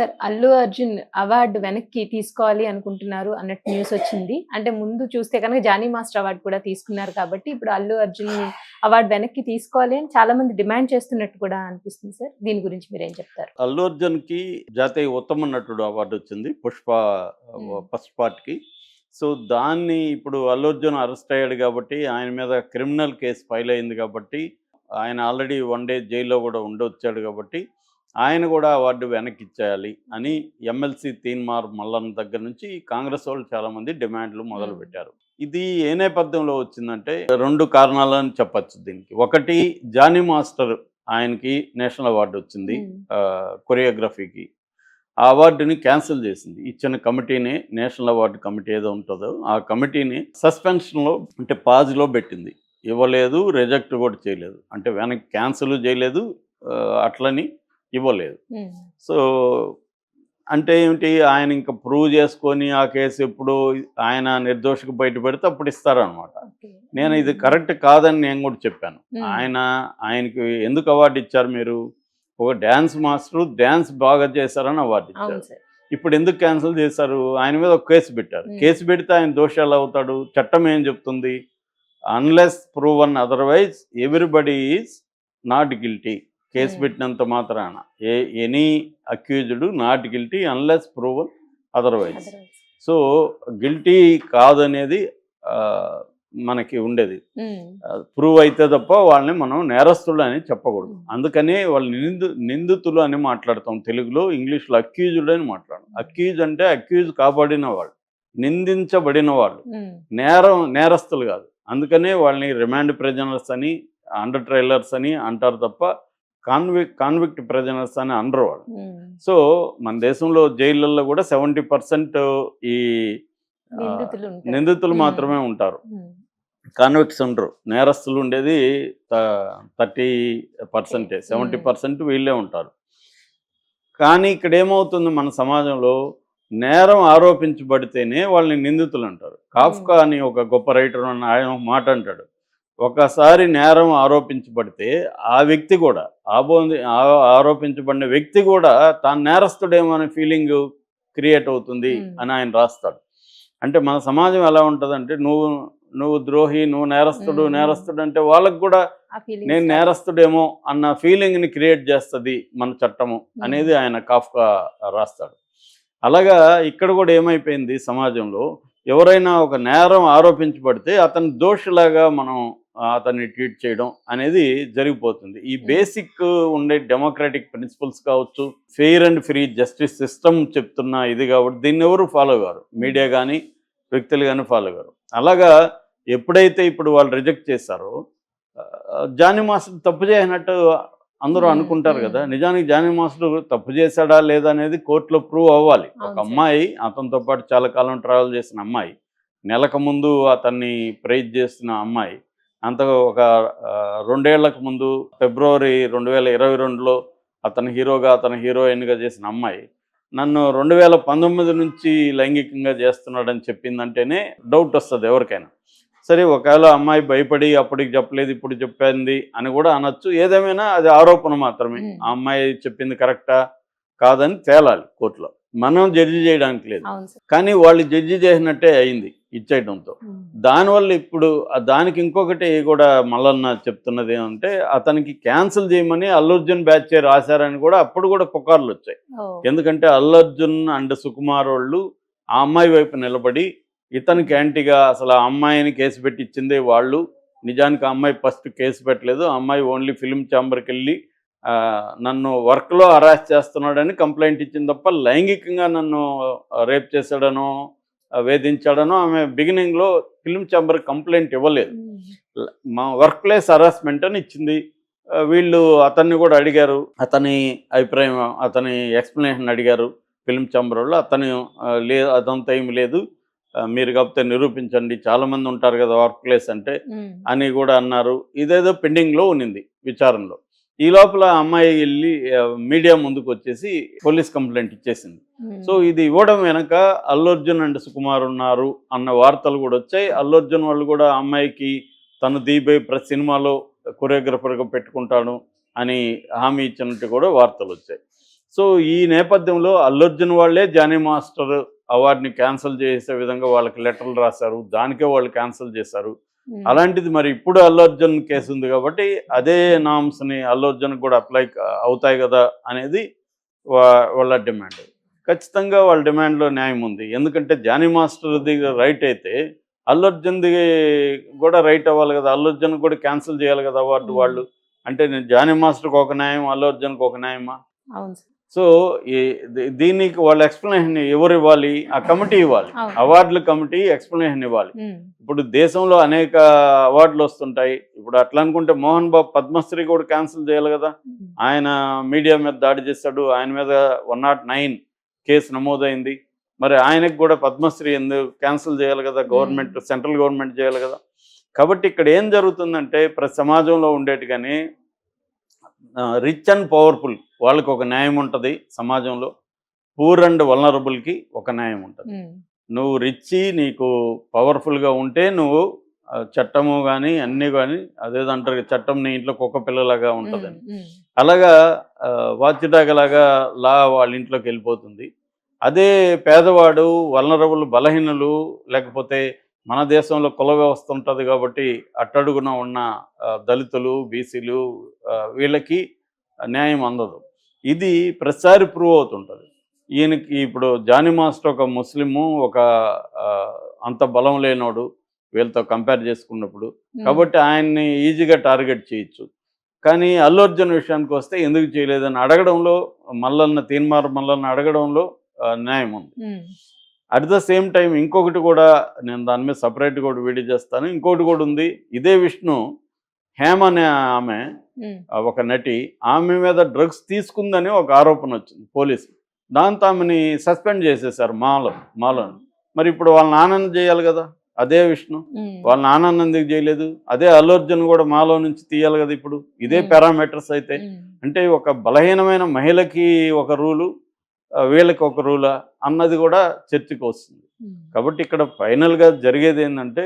Sir Allu Arjun award వెనక్కి తీసుకోవాలి అనుకుంటున్నారు అన్నట్టు న్యూస్ వచ్చింది. అంటే ముందు చూస్తే కనుక జానీ మాస్టర్ అవార్డ్ కూడా తీసుకున్నారు కాబట్టి ఇప్పుడు అల్లు అర్జున్ అవార్డ్ వెనక్కి తీసుకోవాలి అని చాలా మంది డిమాండ్ చేస్తున్నట్టు కూడా అనిపిస్తుంది సార్. దీని గురించి మీరేం చెప్తారు? అల్లు అర్జున్‌కి జాతీయ ఉత్తమ నటుడు అవార్డు వచ్చింది. ఫస్ట్ పార్ట్‌కి. సో, దాన్ని ఇప్పుడు అల్లు అర్జున్ అరెస్ట్ అయ్యాడు కాబట్టి, ఆయన మీద క్రిమినల్ కేస్ ఫైల్ అయింది కాబట్టి, ఆయన ఆల్రెడీ 1 డే జైల్‌లో కూడా ఉండొచ్చాడు కాబట్టి, ఆయన కూడా అవార్డు వెనక్కి ఇచ్చేయాలి అని ఎమ్మెల్సీ తీన్మార్ మల్లన్న దగ్గర నుంచి కాంగ్రెస్ వాళ్ళు చాలామంది డిమాండ్లు మొదలుపెట్టారు. ఇది ఏ నేపథ్యంలో వచ్చిందంటే 2 కారణాలని చెప్పొచ్చు దీనికి. ఒకటి, జానీ మాస్టర్ ఆయనకి నేషనల్ అవార్డు వచ్చింది కొరియోగ్రఫీకి. ఆ అవార్డుని క్యాన్సిల్ చేసింది. ఇచ్చిన కమిటీని, నేషనల్ అవార్డు కమిటీ ఏదో ఉంటుందో ఆ కమిటీని సస్పెన్షన్లో అంటే పాజ్లో పెట్టింది. ఇవ్వలేదు, రిజెక్ట్ కూడా చేయలేదు. అంటే వెనక్కి క్యాన్సిల్ చేయలేదు, అట్లని ఇవ్వలేదు. సో అంటే ఏమిటి, ఆయన ఇంకా ప్రూవ్ చేసుకొని ఆ కేసు ఎప్పుడు ఆయన నిర్దోషికి బయటపెడితే అప్పుడు ఇస్తారనమాట. నేను ఇది కరెక్ట్ కాదని నేను కూడా చెప్పాను. ఆయనకి ఎందుకు అవార్డు ఇచ్చారు మీరు? ఒక డ్యాన్స్ మాస్టర్ డ్యాన్స్ బాగా చేశారని అవార్డు ఇచ్చారు. ఇప్పుడు ఎందుకు క్యాన్సిల్ చేశారు? ఆయన మీద ఒక కేసు పెట్టారు. కేసు పెడితే ఆయన దోషాలు అవుతాడు. చట్టం ఏం చెప్తుంది? Unless proven otherwise everybody is not guilty. Case పెట్టినంత మాత్రాన any accused not guilty unless proven otherwise. So guilty కాదనేది మనకి ఉండేది. ప్రూవ్ అయితే తప్ప వాళ్ళని మనం నేరస్తులు అని చెప్పకూడదు. అందుకనే వాళ్ళు నిందితులు అని మాట్లాడతాం తెలుగులో. ఇంగ్లీష్లో అక్యూజ్డ్ అని మాట్లాడతాం. అక్యూజ్ అంటే అక్యూజ్ కాబడిన వాళ్ళు, నిందించబడిన వాళ్ళు, నేరస్తులు కాదు. అందుకనే వాళ్ళని రిమాండ్ ప్రిజనర్స్ అని, అండర్ ట్రైలర్స్ అని అంటారు తప్ప కాన్విక్ట్ ప్రిజనర్స్ అని అనరు వాళ్ళు. సో మన దేశంలో జైళ్ళల్లో కూడా 70% ఈ నిందితులు మాత్రమే ఉంటారు, కాన్విక్ట్స్ ఉండరు. నేరస్తులు ఉండేది 30%, 70% వీళ్ళే ఉంటారు. కానీ ఇక్కడ ఏమవుతుంది, మన సమాజంలో నేరం ఆరోపించబడితేనే వాళ్ళని నిందితులు అంటారు. కాఫ్కా అని ఒక గొప్ప రైటర్ ఆయన మాట అంటాడు, ఒకసారి నేరం ఆరోపించబడితే ఆ వ్యక్తి కూడా ఆరోపించబడిన వ్యక్తి కూడా తాను నేరస్తుడేమో అనే ఫీలింగ్ క్రియేట్ అవుతుంది అని ఆయన రాస్తాడు. అంటే మన సమాజం ఎలా ఉంటుందంటే, నువ్వు ద్రోహి, నువ్వు నేరస్తుడు అంటే వాళ్ళకు కూడా నేను నేరస్తుడేమో అన్న ఫీలింగ్ని క్రియేట్ చేస్తుంది మన చట్టము అనేది ఆయన కాఫ్కా రాస్తాడు. అలాగా ఇక్కడ కూడా ఏమైపోయింది, సమాజంలో ఎవరైనా ఒక నేరం ఆరోపించబడితే అతని దోషిలాగా మనం అతన్ని ట్రీట్ చేయడం అనేది జరిగిపోతుంది. ఈ బేసిక్ ఉండే డెమోక్రాటిక్ ప్రిన్సిపల్స్ కావచ్చు, fair and free justice system చెప్తున్న ఇది కాబట్టి దీన్ని ఎవరు ఫాలో కారు. మీడియా కానీ వ్యక్తులు కానీ ఫాలో కారు. అలాగా ఎప్పుడైతే ఇప్పుడు వాళ్ళు రిజెక్ట్ చేశారో, జానీ మాస్టర్ తప్పు చేయనట్టు అందరూ అనుకుంటారు కదా. నిజానికి జానీ మాస్టర్ తప్పు చేశాడా లేదా అనేది కోర్టులో ప్రూవ్ అవ్వాలి. ఒక అమ్మాయి, అతనితో పాటు చాలా కాలం ట్రావెల్ చేసిన అమ్మాయి, నెలకు ముందు అతన్ని ప్రైజ్ చేస్తున్న అమ్మాయి, ఒక 2 ఏళ్లకు ముందు ఫిబ్రవరి 2022లో అతని హీరోయిన్గా చేసిన అమ్మాయి నన్ను 2019 నుంచి లైంగికంగా చేస్తున్నాడని చెప్పిందంటేనే డౌట్ వస్తుంది ఎవరికైనా. సరే, ఒకవేళ అమ్మాయి భయపడి అప్పటికి చెప్పలేదు ఇప్పుడు చెప్పింది అని కూడా అనొచ్చు. ఏదేమైనా అది ఆరోపణ మాత్రమే. ఆ అమ్మాయి చెప్పింది కరెక్టా కాదని తేలాలి కోర్టులో. మనం జడ్జి చేయడానికి లేదు. కానీ వాళ్ళు జడ్జి చేసినట్టే అయింది ఇచ్చేయడంతో. దానివల్ల ఇప్పుడు దానికి ఇంకొకటి కూడా మల్లన్న చెప్తున్నది ఏమంటే, అతనికి క్యాన్సిల్ చేయమని అల్లు అర్జున్ బ్యాచ్ రాశారని కూడా అప్పుడు కూడా పుకార్లు వచ్చాయి. ఎందుకంటే అల్లు అర్జున్ అండ్ సుకుమార్ వాళ్ళు ఆ అమ్మాయి వైపు నిలబడి ఇతనికి యాంటీగా, అసలు ఆ అమ్మాయిని కేసు పెట్టి ఇచ్చిందే వాళ్ళు, నిజానికి ఆ అమ్మాయి ఫస్ట్ కేసు పెట్టలేదు, ఆ అమ్మాయి ఓన్లీ ఫిల్మ్ ఛాంబర్కి వెళ్ళి నన్ను వర్క్లో హరాస్ చేస్తున్నాడని కంప్లైంట్ ఇచ్చింది తప్ప లైంగికంగా నన్ను రేప్ చేశాడనో వేధించాడనో ఆమె బిగినింగ్లో ఫిల్మ్ ఛాంబర్ కంప్లైంట్ ఇవ్వలేదు. మా వర్క్ ప్లేస్ హరాస్మెంట్ అని ఇచ్చింది. వీళ్ళు అతన్ని కూడా అడిగారు, అతని అభిప్రాయం, అతని ఎక్స్ప్లెనేషన్ అడిగారు ఫిల్మ్ ఛాంబర్ వాళ్ళు. అదంతా ఏమి లేదు, మీరు కాకపోతే నిరూపించండి, చాలామంది ఉంటారు కదా వర్క్ ప్లేస్ అంటే అని కూడా అన్నారు. ఇదేదో పెండింగ్లో ఉన్నింది విచారణలో. ఈ లోపల అమ్మాయి వెళ్ళి మీడియా ముందుకు వచ్చేసి పోలీస్ కంప్లైంట్ ఇచ్చేసింది. సో ఇది ఇవ్వడం వెనక అల్లు అర్జున్ అండ్ సుకుమార్ ఉన్నారు అన్న వార్తలు కూడా వచ్చాయి. అల్లు అర్జున్ వాళ్ళు కూడా అమ్మాయికి తను దీబై ప్రతి సినిమాలో కొరియోగ్రఫర్గా పెట్టుకుంటాను అని హామీ ఇచ్చినట్టు కూడా వార్తలు వచ్చాయి. సో ఈ నేపథ్యంలో అల్లు అర్జున్ వాళ్ళే జానీ మాస్టర్ అవార్డుని క్యాన్సిల్ చేసే విధంగా వాళ్ళకి లెటర్లు రాశారు, దానికే వాళ్ళు క్యాన్సిల్ చేశారు. అలాంటిది మరి ఇప్పుడు అల్లు అర్జున్ కేసు ఉంది కాబట్టి అదే నామ్స్ని అల్లు అర్జున్ కూడా అప్లై అవుతాయి కదా అనేది వాళ్ళ డిమాండ్. ఖచ్చితంగా వాళ్ళ డిమాండ్లో న్యాయం ఉంది. ఎందుకంటే జానీ మాస్టర్ది రైట్ అయితే అల్లు అర్జున్ది కూడా రైట్ అవ్వాలి కదా, అల్లు అర్జున్ కూడా క్యాన్సిల్ చేయాలి కదా అవార్డు వాళ్ళు. అంటే నేను జానీ మాస్టర్కి ఒక న్యాయం, అల్లు అర్జున్కి ఒక న్యాయమా? అవును సార్. సో దీనికి వాళ్ళ ఎక్స్ప్లెనేషన్ ఎవరు ఇవ్వాలి? ఆ కమిటీ ఇవ్వాలి, అవార్డుల కమిటీ ఎక్స్ప్లెనేషన్ ఇవ్వాలి. ఇప్పుడు దేశంలో అనేక అవార్డులు వస్తుంటాయి. ఇప్పుడు అట్లా అనుకుంటే మోహన్ బాబు పద్మశ్రీ కూడా క్యాన్సిల్ చేయాలి కదా. ఆయన మీడియా మీద దాడి చేశాడు, ఆయన మీద 109 కేసు నమోదైంది. మరి ఆయనకు కూడా పద్మశ్రీ ఎందుకు క్యాన్సిల్ చేయాలి కదా, గవర్నమెంట్, సెంట్రల్ గవర్నమెంట్ చేయాలి కదా. కాబట్టి ఇక్కడ ఏం జరుగుతుందంటే ప్రతి సమాజంలో ఉండేట్టుగానే రిచ్ అండ్ పవర్ఫుల్ వాళ్ళకి ఒక న్యాయం ఉంటుంది సమాజంలో, పూర్ అండ్ వల్నరబుల్కి ఒక న్యాయం ఉంటుంది. నువ్వు రిచ్, నీకు పవర్ఫుల్గా ఉంటే నువ్వు చట్టము కానీ అన్నీ కానీ అదేదంటారు, చట్టం నీ ఇంట్లో కుక్క పిల్లలాగా ఉంటుందని. అలాగా వాచ్డాగలాగా లా వాళ్ళ ఇంట్లోకి వెళ్ళిపోతుంది. అదే పేదవాడు, వల్నరబుల్, బలహీనులు, లేకపోతే మన దేశంలో కుల వ్యవస్థ ఉంటుంది కాబట్టి అట్టడుగున ఉన్న దళితులు, బీసీలు, వీళ్ళకి న్యాయం అందదు. ఇది ప్రతిసారి ప్రూవ్ అవుతుంటుంది. ఈయనకి ఇప్పుడు జానీ మాస్టర్ ఒక ముస్లిము, ఒక అంత బలం లేనోడు వీళ్ళతో కంపేర్ చేసుకున్నప్పుడు, కాబట్టి ఆయన్ని ఈజీగా టార్గెట్ చేయొచ్చు. కానీ అల్లు అర్జున్ విషయానికి వస్తే ఎందుకు చేయలేదని అడగడంలో, తీన్మార్ మల్లన్న అడగడంలో న్యాయం ఉంది. అట్ ద సేమ్ టైం ఇంకొకటి కూడా, నేను దాని మీద సపరేట్గా కూడా వీడియో చేస్తాను. ఇంకొకటి కూడా ఉంది. ఇదే విష్ణు, హేమ అనే ఆమె, ఒక నటి, ఆమె మీద డ్రగ్స్ తీసుకుందని ఒక ఆరోపణ వచ్చింది పోలీసు. దాంతో ఆమెని సస్పెండ్ చేసేసారు మాలో. మరి ఇప్పుడు వాళ్ళ నాన్నని చేయాలి కదా అదే విష్ణు, వాళ్ళ నాన్నని ఎందుకు చేయలేదు? అదే అల్లు అర్జున్ కూడా మాలో నుంచి తీయాలి కదా. ఇప్పుడు ఇదే పారామీటర్స్ అయితే, అంటే ఒక బలహీనమైన మహిళకి ఒక రూలు, వీళ్ళకి ఒక రూలా అన్నది కూడా చర్చకు వస్తుంది. కాబట్టి ఇక్కడ ఫైనల్గా జరిగేది ఏంటంటే